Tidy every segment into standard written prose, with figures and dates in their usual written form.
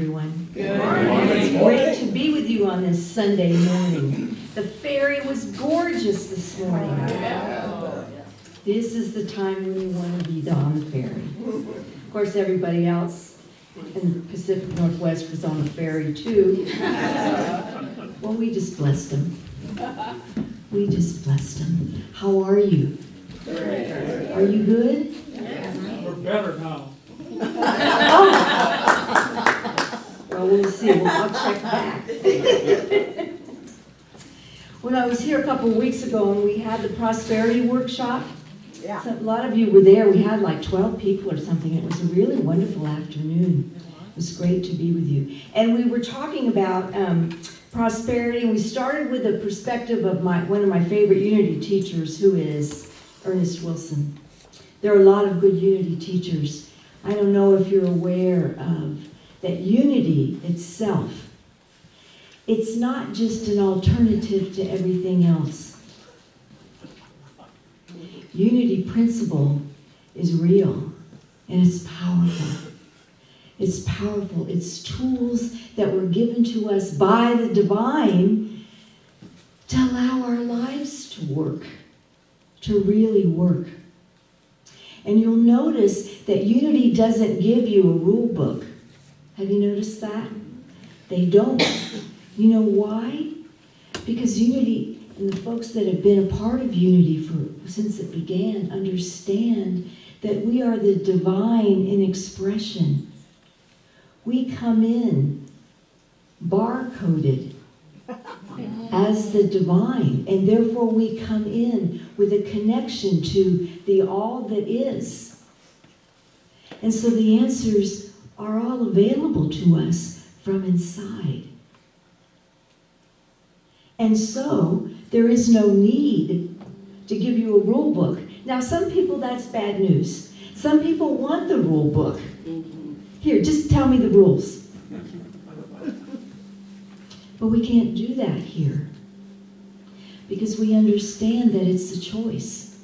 everyone. Good morning. It's great to be with you on this Sunday morning. The ferry was gorgeous this morning. This is the time when you want to be on the ferry. Of course, everybody else in the Pacific Northwest was on the ferry too. Well, we just blessed them. We just blessed them. How are you? Are you good? We're better now. Well, we'll see. I'll check back. When I was here a couple of weeks ago and we had the prosperity workshop, so a lot of you were there. We had like 12 people or something. It was a really wonderful afternoon. It was great to be with you. And we were talking about prosperity, and we started with the perspective of one of my favorite Unity teachers, who is Ernest Wilson. There are a lot of good Unity teachers. I don't know if you're aware of that Unity itself, it's not just an alternative to everything else. Unity principle is real, and it's powerful. It's powerful. It's tools that were given to us by the divine to allow our lives to work, to really work. And you'll notice that Unity doesn't give you a rule book. Have you noticed that? They don't. You know why? Because Unity, and the folks that have been a part of Unity since it began, understand that we are the divine in expression. We come in barcoded as the divine, and therefore we come in with a connection to the all that is. And so the answers are all available to us from inside. And so there is no need to give you a rule book. Now, some people, that's bad news. Some people want the rule book. Here, just tell me the rules. But we can't do that here, because we understand that it's a choice,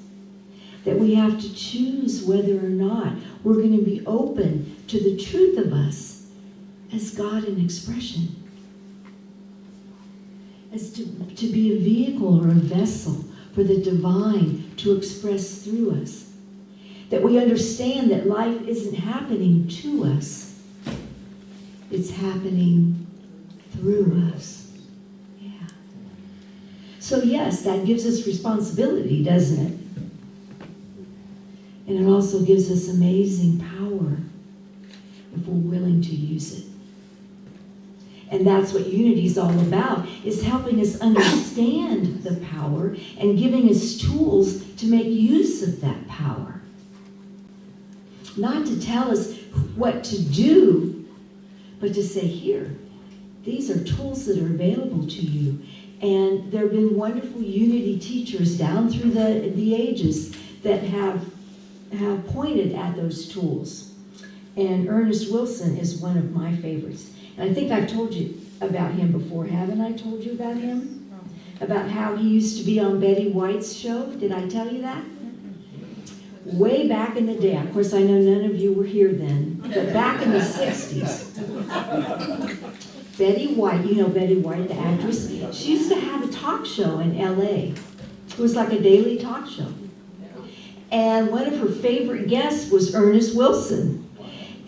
that we have to choose whether or not we're going to be open to the truth of us as God in expression, as to be a vehicle or a vessel for the divine to express through us. That we understand that life isn't happening to us, it's happening through us. Yeah. So yes, that gives us responsibility, doesn't it? And it also gives us amazing power if we're willing to use it. And that's what Unity is all about, is helping us understand the power and giving us tools to make use of that power. Not to tell us what to do, but to say, here, these are tools that are available to you. And there have been wonderful Unity teachers down through the ages that have pointed at those tools. And Ernest Wilson is one of my favorites. And I think I've told you about him before, haven't I told you about him? About how he used to be on Betty White's show? Did I tell you that? Way back in the day, of course I know none of you were here then, but back in the 60s, Betty White, you know Betty White, the actress, she used to have a talk show in LA. It was like a daily talk show. And one of her favorite guests was Ernest Wilson.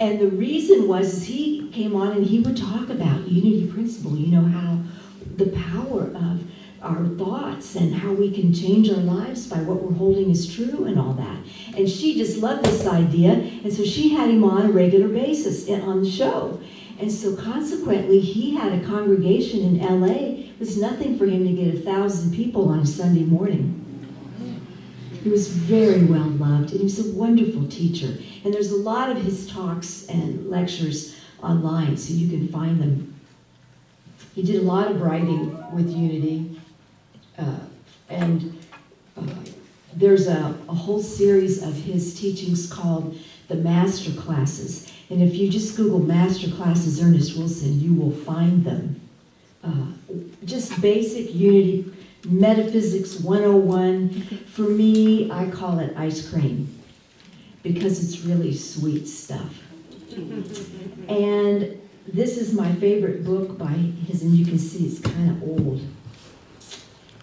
And the reason was he came on and he would talk about Unity principle, you know, how the power of our thoughts and how we can change our lives by what we're holding as true and all that. And she just loved this idea, and so she had him on a regular basis on the show. And so consequently, he had a congregation in LA. It was nothing for him to get 1,000 people on a Sunday morning. He was very well loved, and he was a wonderful teacher. And there's a lot of his talks and lectures online, so you can find them. He did a lot of writing with Unity, and there's a whole series of his teachings called the Master Classes. And if you just Google Master Classes Ernest Wilson, you will find them. Just basic Unity Metaphysics 101. For me, I call it ice cream because it's really sweet stuff. And this is my favorite book by his, and you can see it's kind of old.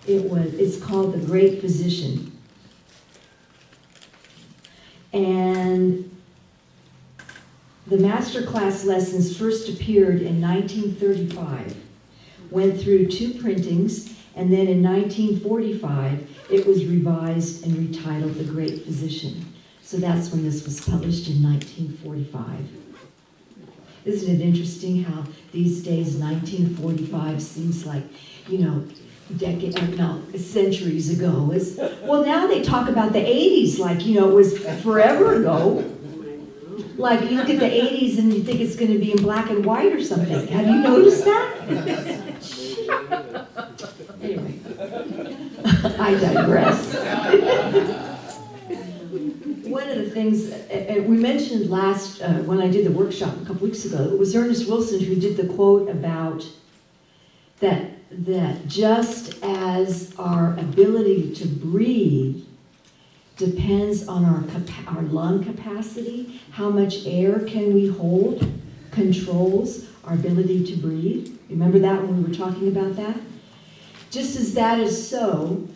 It's called The Great Physician. And the masterclass lessons first appeared in 1935, went through 2 printings, and then in 1945, it was revised and retitled The Great Physician. So that's when this was published in 1945. Isn't it interesting how these days 1945 seems like, centuries ago. Well, now they talk about the 80s like, it was forever ago. Like, you look at the 80s and you think it's going to be in black and white or something. Have you noticed that? Anyway, I digress. One of the things we mentioned when I did the workshop a couple weeks ago, it was Ernest Wilson who did the quote about that just as our ability to breathe depends on our lung capacity, how much air can we hold, controls our ability to breathe. Remember that when we were talking about that? Just as that is so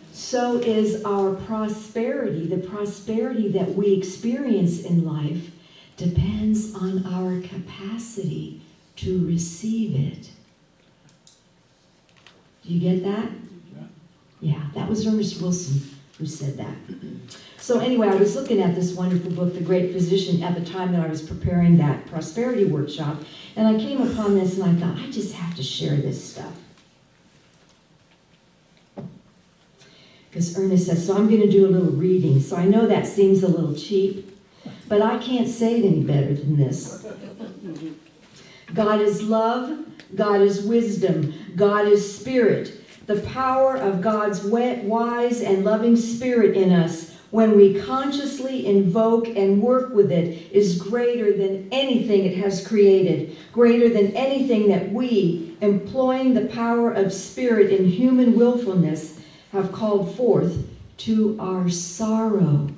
is our prosperity. The prosperity that we experience in life depends on our capacity to receive it. Do you get that? Yeah, that was Ernest Wilson who said that. So anyway, I was looking at this wonderful book, The Great Physician, at the time that I was preparing that prosperity workshop, and I came upon this and I thought, I just have to share this stuff. Because Ernest says, so I'm going to do a little reading. So I know that seems a little cheap, but I can't say it any better than this. God is love, God is wisdom, God is spirit. The power of God's wise and loving spirit in us, when we consciously invoke and work with it, is greater than anything it has created, greater than anything that we, employing the power of spirit in human willfulness, have called forth to our sorrow.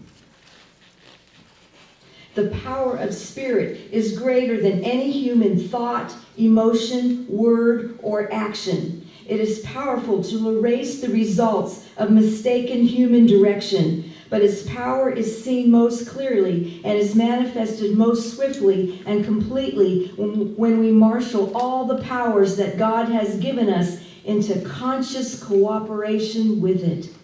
The power of spirit is greater than any human thought, emotion, word, or action. It is powerful to erase the results of mistaken human direction, but its power is seen most clearly and is manifested most swiftly and completely when we marshal all the powers that God has given us into conscious cooperation with it.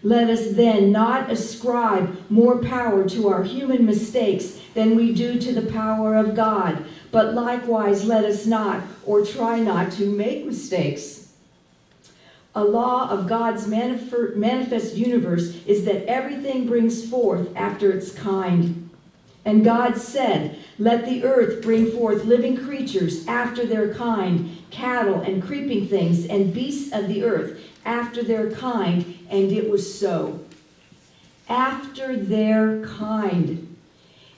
Let us then not ascribe more power to our human mistakes than we do to the power of God, but likewise let us not, or try not to, make mistakes. A law of God's manifest universe is that everything brings forth after its kind. And God said, let the earth bring forth living creatures after their kind, cattle and creeping things and beasts of the earth after their kind, and it was so. After their kind.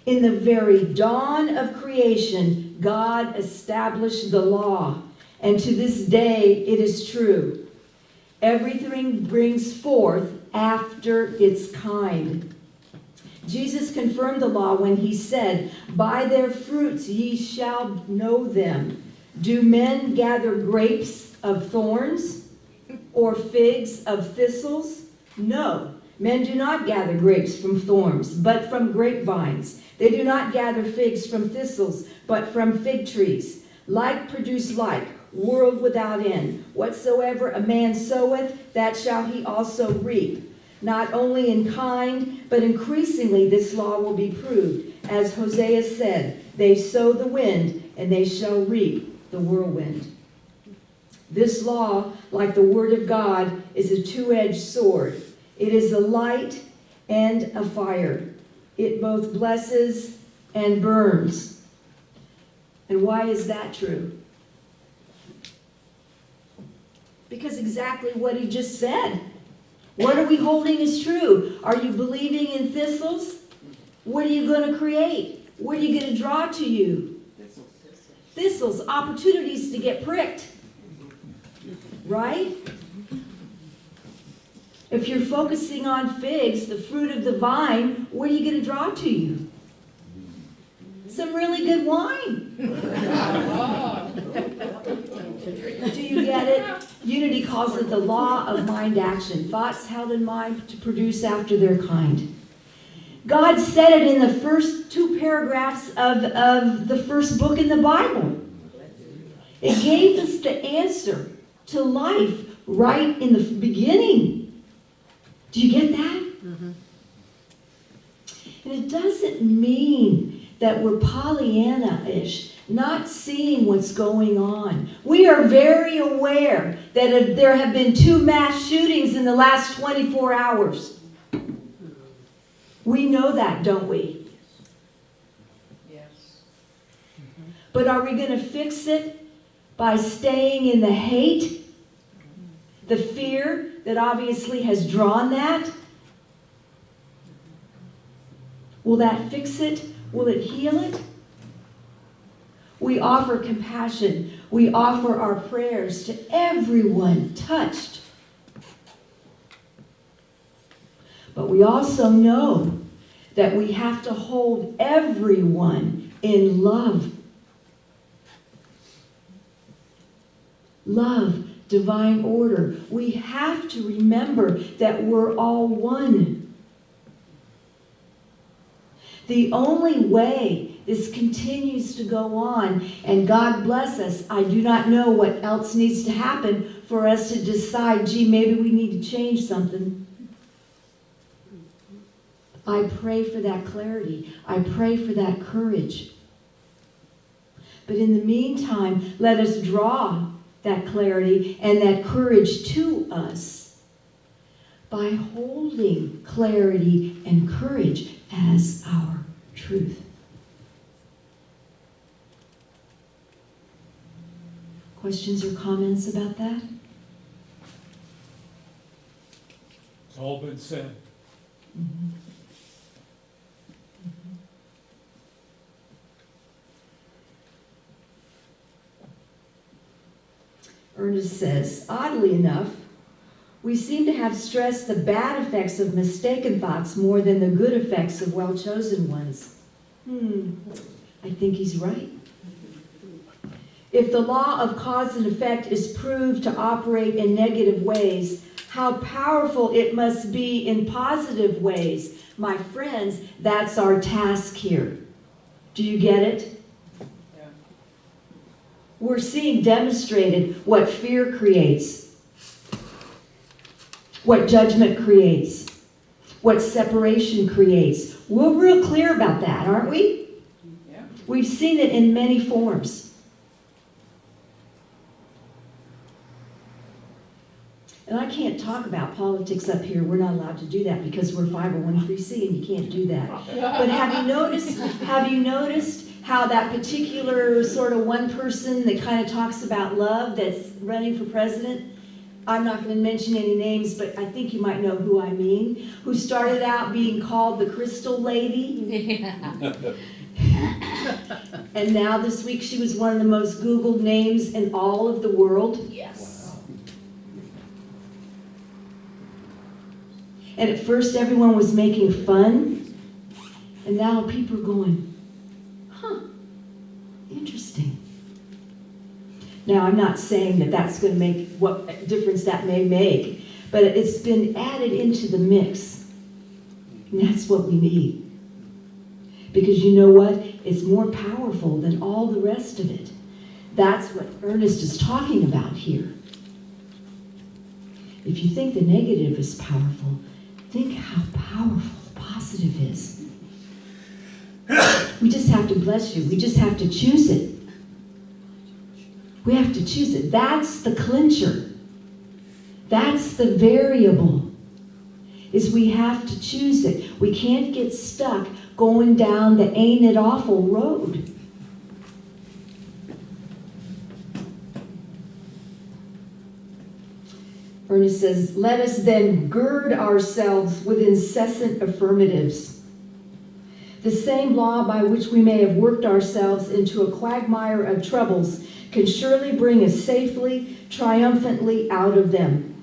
In the very dawn of creation, God established the law, and to this day it is true. Everything brings forth after its kind. Jesus confirmed the law when he said, by their fruits ye shall know them. Do men gather grapes of thorns or figs of thistles? No, men do not gather grapes from thorns, but from grapevines. They do not gather figs from thistles, but from fig trees. Like produce like, world without end. Whatsoever a man soweth, that shall he also reap. Not only in kind, but increasingly this law will be proved. As Hosea said, they sow the wind, and they shall reap the whirlwind. This law, like the word of God, is a two-edged sword. It is a light and a fire. It both blesses and burns. And why is that true? Because exactly what he just said. What are we holding as true? Are you believing in thistles? What are you going to create? What are you going to draw to you? Thistles, opportunities to get pricked. Right? If you're focusing on figs, the fruit of the vine, what are you going to draw to you? some really good wine. Do you get it? Unity calls it the law of mind action. Thoughts held in mind to produce after their kind. God said it in the first 2 paragraphs of the first book in the Bible. It gave us the answer to life right in the beginning. Do you get that? Mm-hmm. And it doesn't mean that we're Pollyanna-ish, not seeing what's going on. We are very aware that there have been 2 mass shootings in the last 24 hours. We know that, don't we? Yes. Mm-hmm. But are we going to fix it by staying in the hate? The fear that obviously has drawn that? Will that fix it? Will it heal it? We offer compassion. We offer our prayers to everyone touched. But we also know that we have to hold everyone in love. Love, divine order. We have to remember that we're all one. The only way this continues to go on, and God bless us, I do not know what else needs to happen for us to decide, gee, maybe we need to change something. I pray for that clarity. I pray for that courage. But in the meantime, let us draw that clarity and that courage to us by holding clarity and courage as our truth. Questions or comments about that? It's all been said. Mm-hmm. Ernest says, oddly enough, we seem to have stressed the bad effects of mistaken thoughts more than the good effects of well-chosen ones. I think he's right. If the law of cause and effect is proved to operate in negative ways, how powerful it must be in positive ways. My friends, that's our task here. Do you get it? We're seeing demonstrated what fear creates, what judgment creates, what separation creates. We're real clear about that, aren't we? Yeah. We've seen it in many forms. And I can't talk about politics up here. We're not allowed to do that because we're 501(c) and you can't do that. But have you noticed how that particular sort of one person that kind of talks about love that's running for president, I'm not going to mention any names, but I think you might know who I mean, who started out being called the Crystal Lady. Yeah. And now this week she was one of the most Googled names in all of the world. Yes. And at first everyone was making fun, and now people are going, interesting. Now, I'm not saying that that's going to make what difference that may make, but it's been added into the mix. And that's what we need. Because you know what? It's more powerful than all the rest of it. That's what Ernest is talking about here. If you think the negative is powerful, think how powerful the positive is. We just have to bless you. We just have to choose it. We have to choose it. That's the clincher. That's the variable. Is we have to choose it. We can't get stuck going down the ain't it awful road. Ernest says, let us then gird ourselves with incessant affirmatives. The same law by which we may have worked ourselves into a quagmire of troubles can surely bring us safely, triumphantly out of them.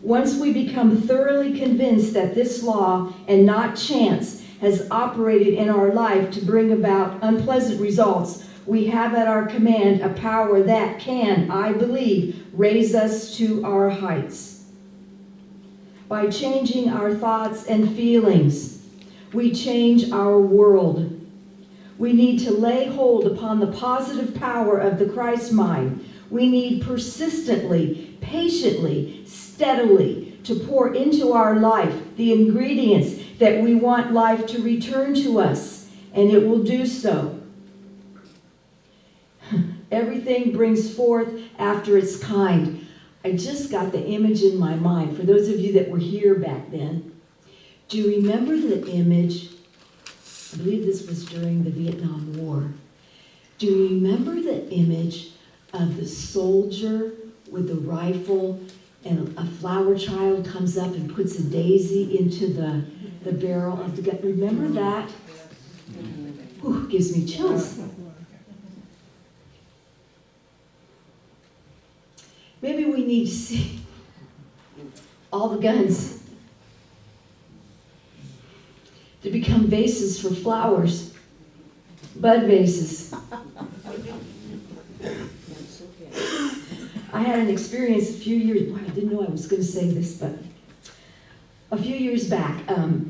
Once we become thoroughly convinced that this law, and not chance, has operated in our life to bring about unpleasant results, we have at our command a power that can, I believe, raise us to our heights. By changing our thoughts and feelings, we change our world. We need to lay hold upon the positive power of the Christ mind. We need persistently, patiently, steadily to pour into our life the ingredients that we want life to return to us, and it will do so. Everything brings forth after its kind. I just got the image in my mind. For those of you that were here back then, do you remember the image? I believe this was during the Vietnam War. Do you remember the image of the soldier with the rifle and a flower child comes up and puts a daisy into the barrel of the gun? Remember that? Ooh, gives me chills. Maybe we need to see all the guns to become vases for flowers, bud vases. I had an experience a few years, I didn't know I was going to say this, but a few years back,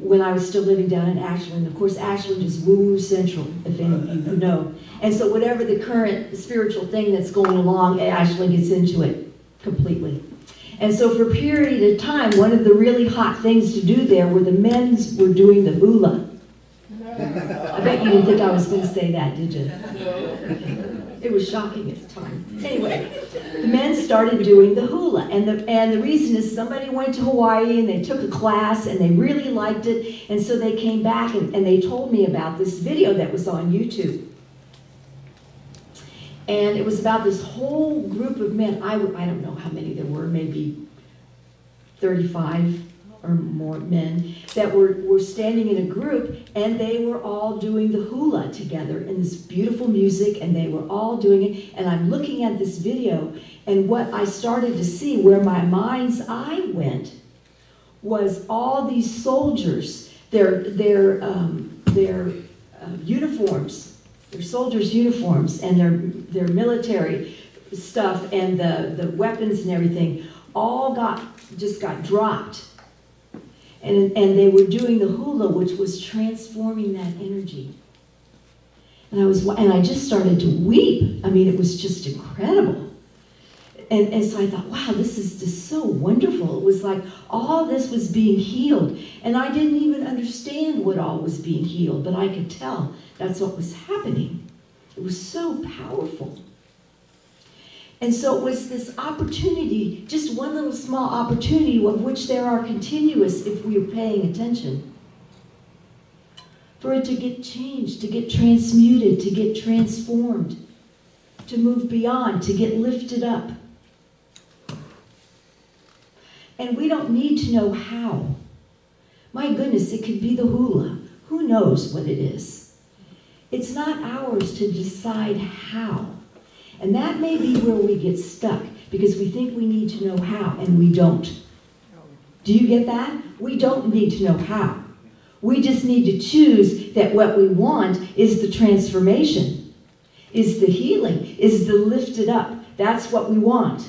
when I was still living down in Ashland. Of course, Ashland is woo-woo central, if any of you know. And so whatever the current spiritual thing that's going along, Ashland gets into it completely. And so for a period of time, one of the really hot things to do there were the men's were doing the hula. I bet you didn't think I was going to say that, did you? It was shocking at the time. Anyway, the men started doing the hula. And the reason is somebody went to Hawaii and they took a class and they really liked it. And so they came back and they told me about this video that was on YouTube. And it was about this whole group of men. I don't know how many there were, maybe 35 or more men that were standing in a group, and they were all doing the hula together in this beautiful music, and they were all doing it. And I'm looking at this video, and what I started to see, where my mind's eye went, was all these soldiers, their uniforms. Their soldiers' uniforms and their military stuff and the weapons and everything all just got dropped. And they were doing the hula, which was transforming that energy. And I just started to weep. I mean, it was just incredible. And so I thought, wow, this is just so wonderful. It was like all this was being healed. And I didn't even understand what all was being healed, but I could tell that's what was happening. It was so powerful. And so it was this opportunity, just one little small opportunity, of which there are continuous if we are paying attention, for it to get changed, to get transmuted, to get transformed, to move beyond, to get lifted up. And we don't need to know how. My goodness, it could be the hula. Who knows what it is? It's not ours to decide how. And that may be where we get stuck, because we think we need to know how, and we don't. Do you get that? We don't need to know how. We just need to choose that what we want is the transformation, is the healing, is the lifted up. That's what we want.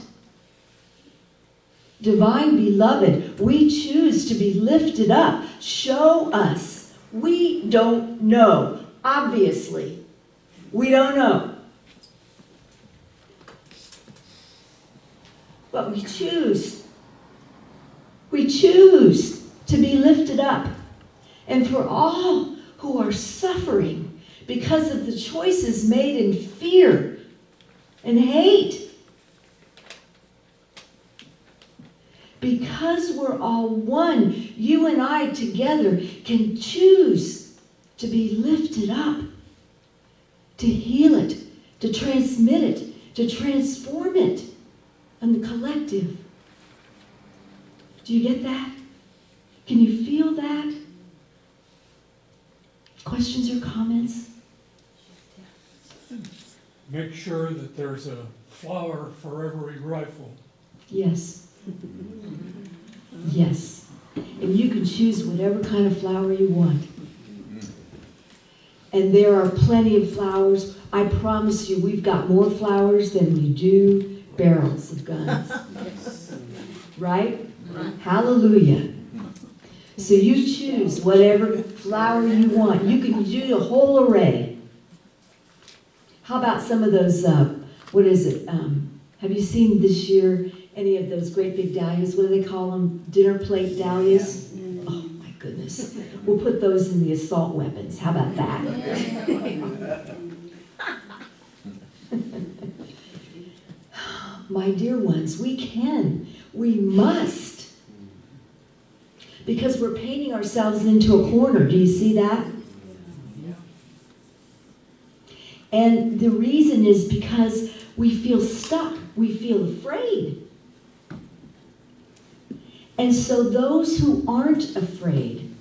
Divine beloved, we choose to be lifted up. Show us. We don't know. Obviously, we don't know. But we choose. We choose to be lifted up. And for all who are suffering because of the choices made in fear and hate, because we're all one, you and I together can choose to be lifted up, to heal it, to transmit it, to transform it on the collective. Do you get that? Can you feel that? Questions or comments? Make sure that there's a flower for every rifle. Yes. Yes. And you can choose whatever kind of flower you want. And there are plenty of flowers. I promise you, we've got more flowers than we do barrels of guns. Right? Hallelujah. So you choose whatever flower you want. You can do a whole array. How about some of those, what is it? Have you seen this year any of those great big dahlias? What do they call them? Dinner plate dahlias? Oh my goodness. We'll put those in the assault weapons. How about that? My dear ones, we must. Because we're painting ourselves into a corner. Do you see that? And the reason is because we feel stuck. We feel afraid. And so those who aren't afraid,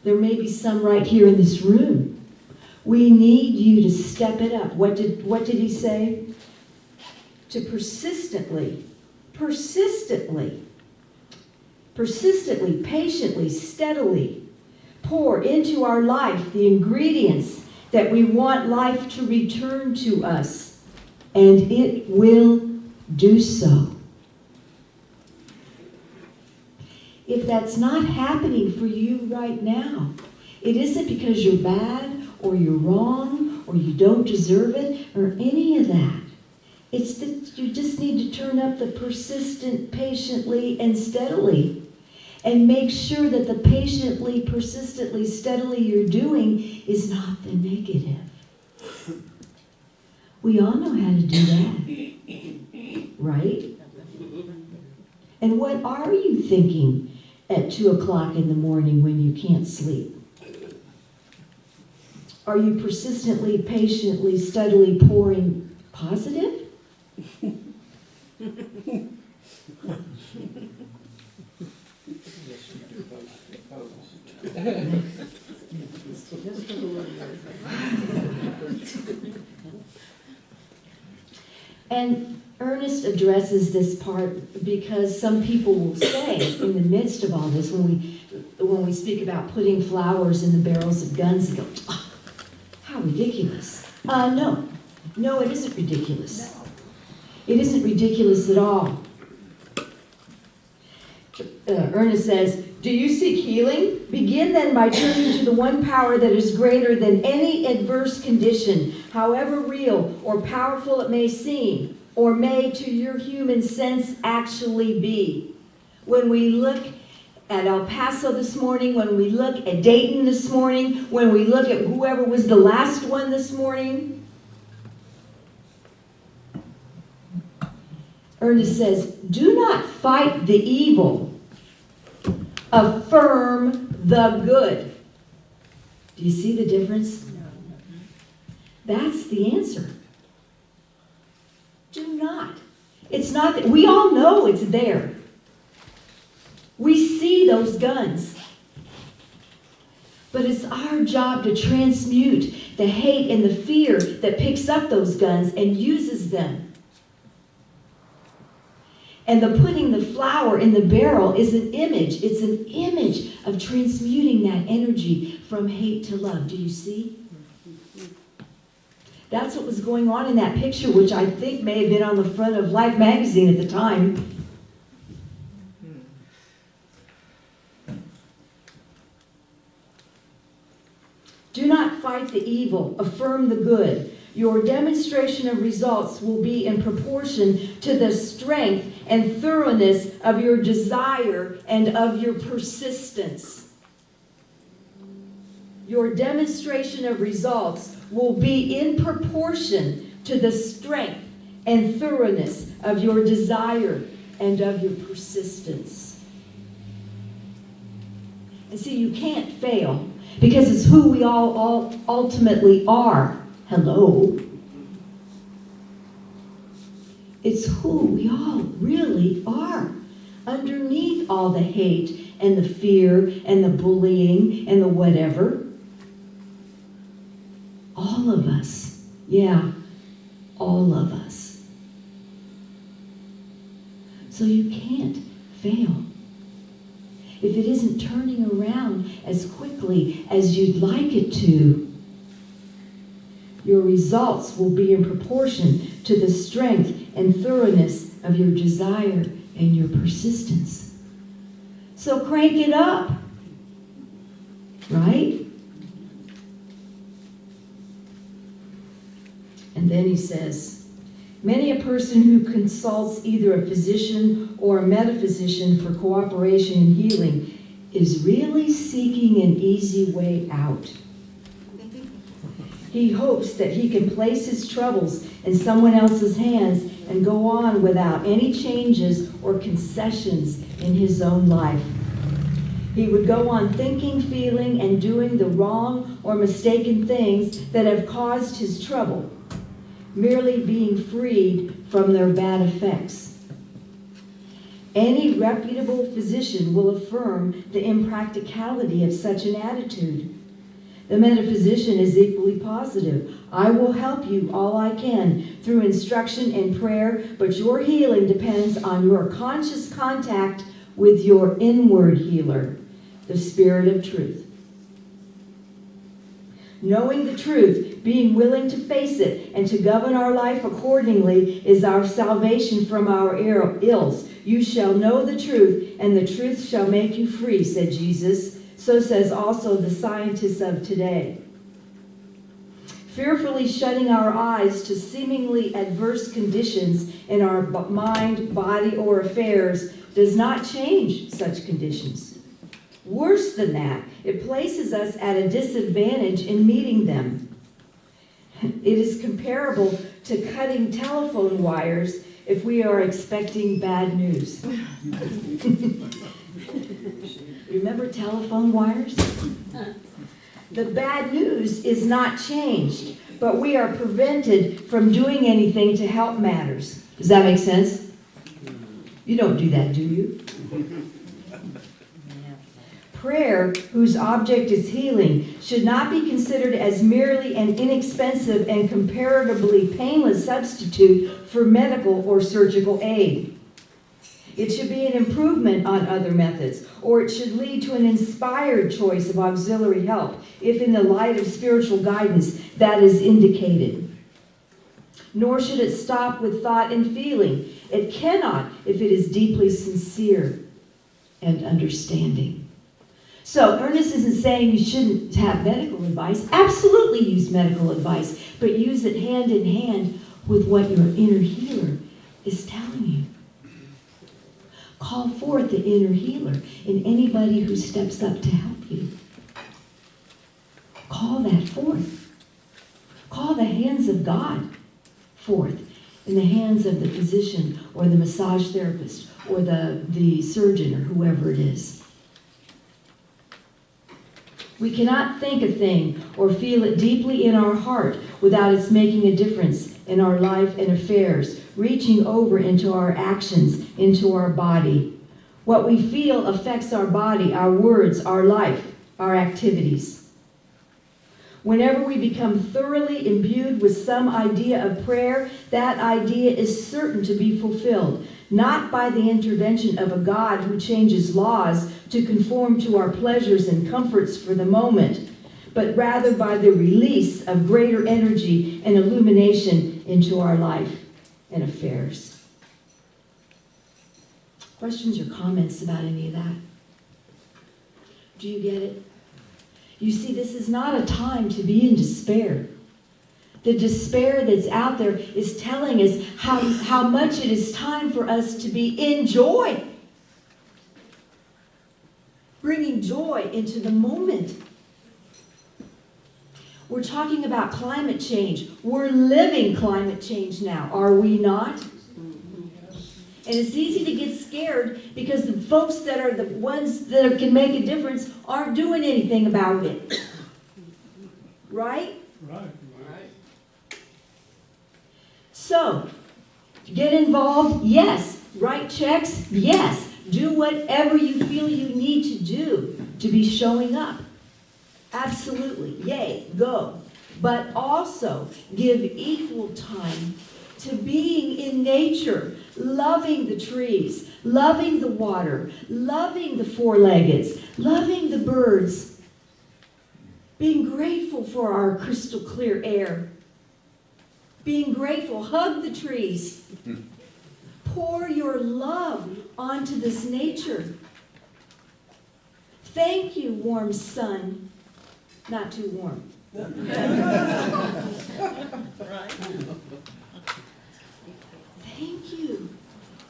there may be some right here in this room, we need you to step it up. What did he say? To persistently, patiently, steadily pour into our life the ingredients that we want life to return to us, and it will do so. If that's not happening for you right now, it isn't because you're bad or you're wrong or you don't deserve it or any of that. It's that you just need to turn up the persistent, patiently, and steadily. And make sure that the patiently, persistently, steadily you're doing is not the negative. We all know how to do that, right? And what are you thinking at 2 o'clock in the morning when you can't sleep? Are you persistently, patiently, steadily pouring positive? And Ernest addresses this part because some people will say in the midst of all this, when we speak about putting flowers in the barrels of guns, they go, oh, how ridiculous. No, it isn't ridiculous. It isn't ridiculous at all. Ernest says, do you seek healing? Begin then by turning to the one power that is greater than any adverse condition, however real or powerful it may seem, or may to your human sense actually be. When we look at El Paso this morning, when we look at Dayton this morning, when we look at whoever was the last one this morning, Ernest says, do not fight the evil. Affirm the good. Do you see the difference? That's the answer. Do not. It's not that we all know it's there. We see those guns. But it's our job to transmute the hate and the fear that picks up those guns and uses them. And the putting the flower in the barrel is an image. It's an image of transmuting that energy from hate to love. Do you see? That's what was going on in that picture, which I think may have been on the front of Life magazine at the time. Do not fight the evil. Affirm the good. Your demonstration of results will be in proportion to the strength and thoroughness of your desire and of your persistence. Your demonstration of results will be in proportion to the strength and thoroughness of your desire and of your persistence. And see, you can't fail because it's who we all ultimately are. Hello. It's who we all really are. Underneath all the hate and the fear and the bullying and the whatever. All of us. Yeah, all of us. So you can't fail. if it isn't turning around as quickly as you'd like it to, your results will be in proportion to the strength and thoroughness of your desire and your persistence. So crank it up, right? And then he says, many a person who consults either a physician or a metaphysician for cooperation in healing is really seeking an easy way out. He hopes that he can place his troubles in someone else's hands and go on without any changes or concessions in his own life. He would go on thinking, feeling, and doing the wrong or mistaken things that have caused his trouble, merely being freed from their bad effects. Any reputable physician will affirm the impracticality of such an attitude. The metaphysician is equally positive. I will help you all I can through instruction and prayer, but your healing depends on your conscious contact with your inward healer, the Spirit of truth. Knowing the truth, being willing to face it, and to govern our life accordingly is our salvation from our ills. You shall know the truth, and the truth shall make you free, said Jesus. So says also the scientists of today. Fearfully shutting our eyes to seemingly adverse conditions in our mind, body, or affairs does not change such conditions. Worse than that, it places us at a disadvantage in meeting them. It is comparable to cutting telephone wires if we are expecting bad news. Remember telephone wires? The bad news is not changed, but we are prevented from doing anything to help matters. Does that make sense? You don't do that, do you? Prayer, whose object is healing, should not be considered as merely an inexpensive and comparatively painless substitute for medical or surgical aid. It should be an improvement on other methods, or it should lead to an inspired choice of auxiliary help, if in the light of spiritual guidance that is indicated. Nor should it stop with thought and feeling. It cannot if it is deeply sincere and understanding. So Ernest isn't saying you shouldn't have medical advice. Absolutely use medical advice, but use it hand in hand with what your inner healer is telling you. Call forth the inner healer in anybody who steps up to help you. Call that forth. Call the hands of God forth in the hands of the physician or the massage therapist or the surgeon or whoever it is. We cannot think a thing or feel it deeply in our heart without its making a difference in our life and affairs, reaching over into our actions, into our body. What we feel affects our body, our words, our life, our activities. Whenever we become thoroughly imbued with some idea of prayer, that idea is certain to be fulfilled, not by the intervention of a God who changes laws to conform to our pleasures and comforts for the moment, but rather by the release of greater energy and illumination into our life and affairs. Questions or comments about any of that? Do you get it? You see, this is not a time to be in despair. The despair that's out there is telling us how much it is time for us to be in joy. Bringing joy into the moment. We're talking about climate change. We're living climate change now, are we not? And it's easy to get scared because the folks that are the ones that can make a difference aren't doing anything about it. Right? Right. So, get involved, yes. Write checks, yes. Do whatever you feel you need to do to be showing up. Absolutely. Yay, go. But also give equal time to being in nature, loving the trees, loving the water, loving the four-leggeds, loving the birds, being grateful for our crystal clear air, being grateful, hug the trees, pour your love onto this nature. Thank you, warm sun. Not too warm. Thank you.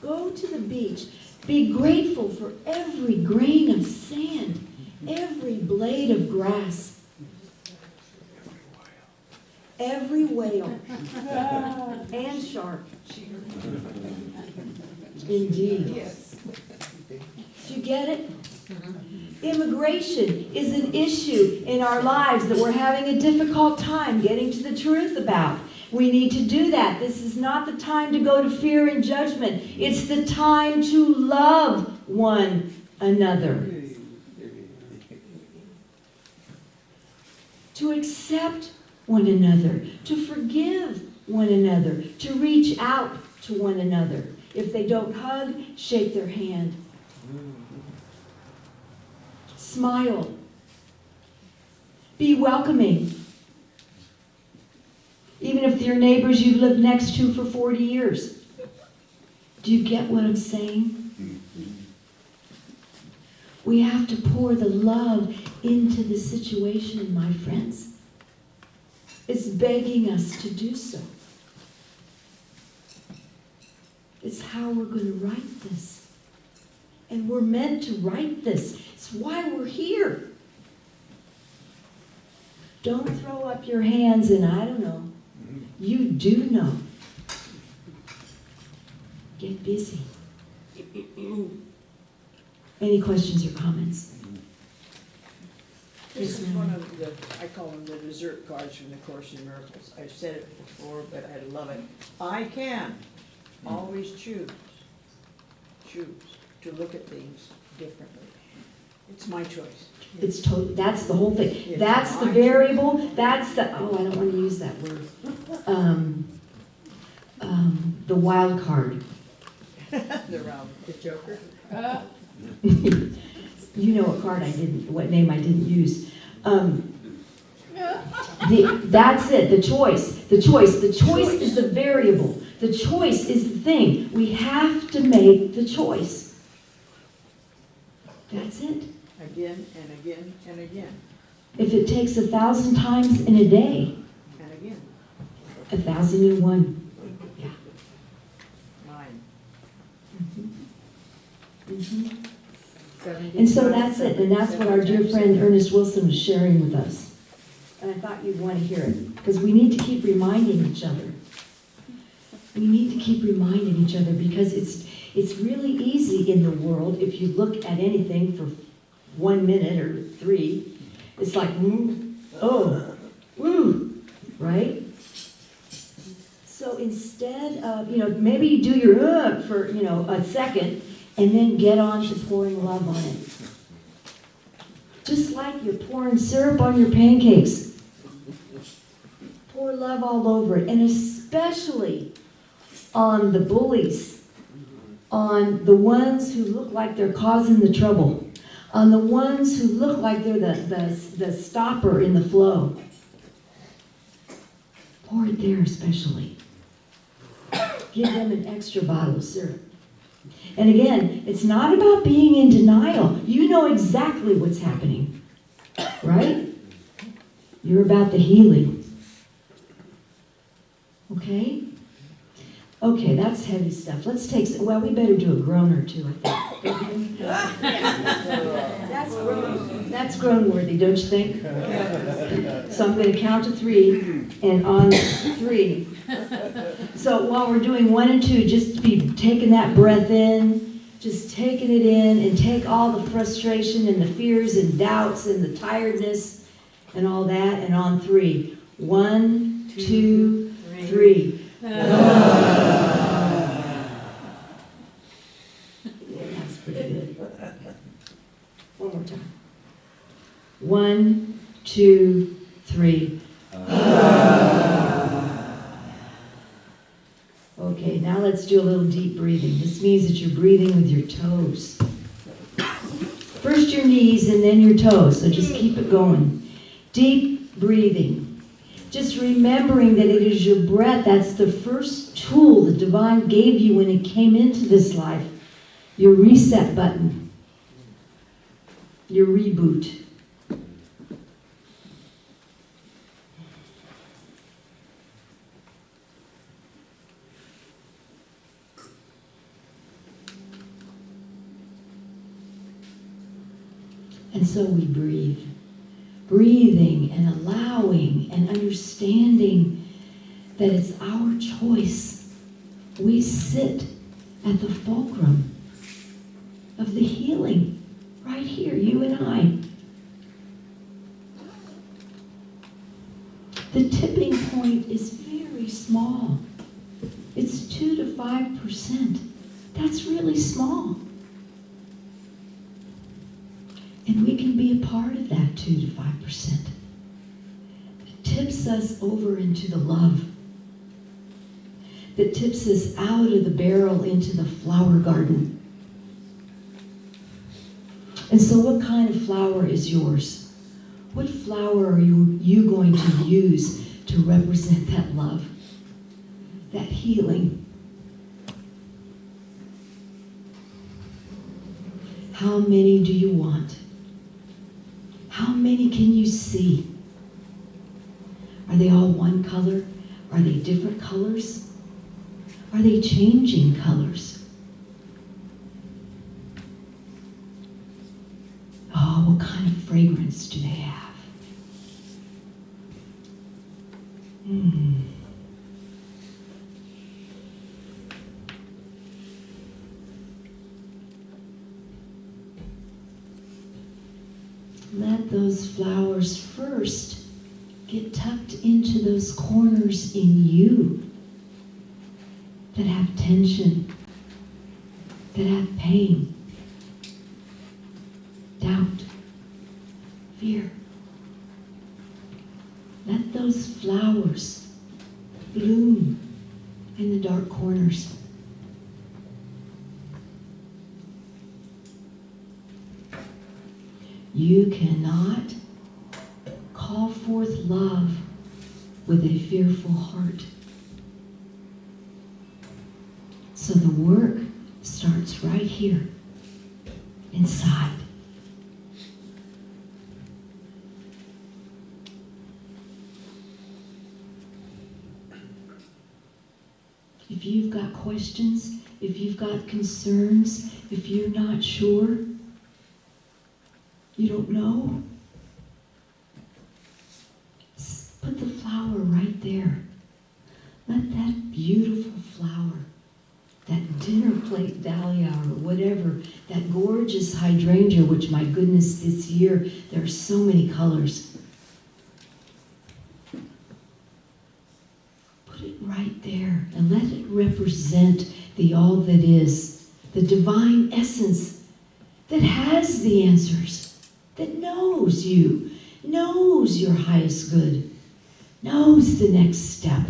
Go to the beach. Be grateful for every grain of sand, every blade of grass, every whale and shark. Indeed. Yes. Do you get it? Immigration is an issue in our lives that we're having a difficult time getting to the truth about. We need to do that. This is not the time to go to fear and judgment. It's the time to love one another. To accept one another. To forgive one another. To reach out to one another. If they don't hug, shake their hand. Smile. Be welcoming. Even if they're neighbors you've lived next to for 40 years. Do you get what I'm saying? We have to pour the love into the situation, my friends. It's begging us to do so. It's how we're going to write this. And we're meant to write this. It's why we're here. Don't throw up your hands and I don't know. You do know. Get busy. Any questions or comments? This is one of the, I call them the dessert cards from the Course in Miracles. I've said it before, but I love it. I can always choose to look at things differently. It's my choice. It's total. That's the whole thing. It's That's the my variable. That's the. Oh, I don't want to use that word. The wild card. The Joker. You know what card I didn't. What name I didn't use. That's it. The choice. The choice. The choice is the variable. The choice is the thing. We have to make the choice. That's it. Again and again and again If it takes 1,000 times in a day, and again. 1,001. Yeah. Mine. And so that's it. And that's what our dear friend Ernest Wilson was sharing with us. And I thought you'd want to hear it. Because we need to keep reminding each other. We need to keep reminding each other because it's really easy in the world if you look at anything for 1 minute or 3. It's like, oh, woo, right? So instead of, maybe you do your for, a second and then get on to pouring love on it. Just like you're pouring syrup on your pancakes. Pour love all over it, and especially on the bullies, on the ones who look like they're causing the trouble, on the ones who look like they're the stopper in the flow. Pour it there especially. Give them an extra bottle of syrup. And again, it's not about being in denial. You know exactly what's happening, right? You're about the healing. Okay? Okay, that's heavy stuff. Let's take, we better do a groan or two, I think. That's groan worthy, don't you think? So I'm going to count to 3, and on 3. So while we're doing 1 and 2, just be taking that breath in, just taking it in, and take all the frustration and the fears and doubts and the tiredness and all that, and on 3. 1, 2, 3. That's pretty good. One more time. 1, 2, 3. Okay, now let's do a little deep breathing. This means that you're breathing with your toes. First your knees and then your toes, so just keep it going. Deep breathing. Just remembering that it is your breath. That's the first tool the divine gave you when it came into this life. Your reset button. Your reboot. And so we breathe. Breathing and allowing and understanding that it's our choice. We sit at the fulcrum of the healing right here, you and I. The tipping point is very small. It's 2 to 5%. That's really small. And we can be a part of that 2 to 5%. It tips us over into the love. That tips us out of the barrel into the flower garden. And so what kind of flower is yours? What flower are you going to use to represent that love? That healing? How many do you want? How many can you see? Are they all one color? Are they different colors? Are they changing colors? Oh, what kind of fragrance do they have? Let those flowers first get tucked into those corners in you that have tension, that have pain, doubt, fear. Let those flowers bloom in the dark corners. You cannot call forth love with a fearful heart. So the work starts right here, inside. If you've got questions, if you've got concerns, if you're not sure, you don't know, put the flower right there. Let that beautiful flower, that dinner plate dahlia or whatever, that gorgeous hydrangea, which my goodness, this year, there are so many colors. Put it right there and let it represent the all that is, the divine essence that has the answers, that knows you, knows your highest good, knows the next step.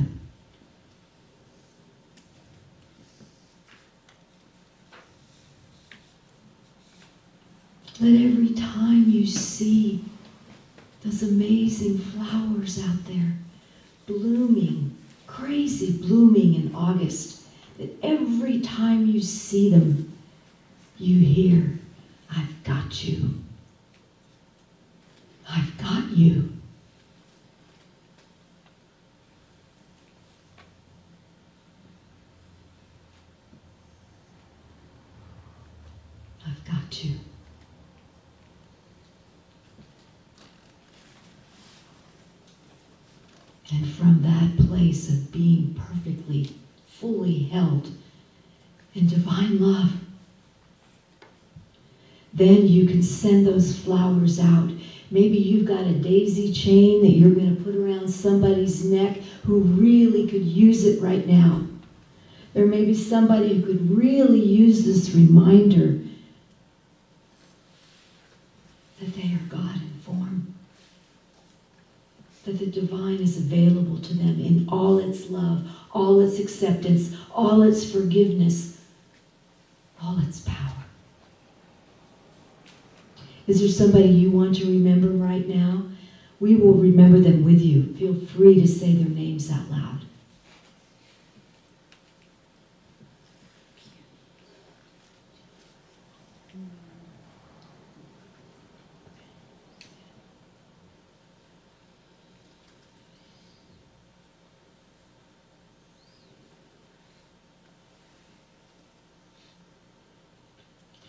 Let every time you see those amazing flowers out there blooming, crazy blooming in August, that every time you see them, you hear, I've got you. I've got you. I've got you. And from that place of being perfectly, fully held in divine love, then you can send those flowers out. Maybe you've got a daisy chain that you're going to put around somebody's neck who really could use it right now. There may be somebody who could really use this reminder that they are God in form. that the divine is available to them in all its love, all its acceptance, all its forgiveness, all its power. Is there somebody you want to remember right now? We will remember them with you. Feel free to say their names out loud.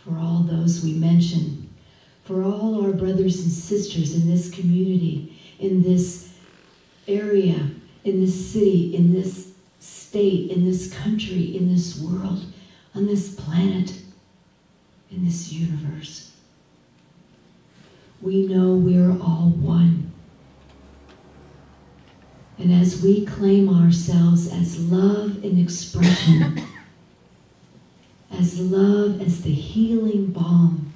For all those we mentioned, for all our brothers and sisters in this community, in this area, in this city, in this state, in this country, in this world, on this planet, in this universe. We know we're all one. And as we claim ourselves as love in expression, as love as the healing balm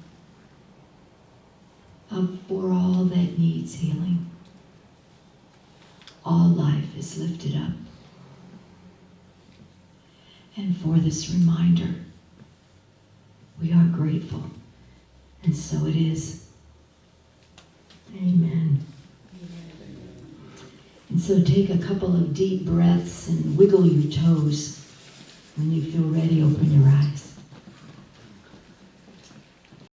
for all that needs healing, all life is lifted up. And for this reminder, we are grateful. And so it is. Amen. And so take a couple of deep breaths and wiggle your toes. When you feel ready, open your eyes.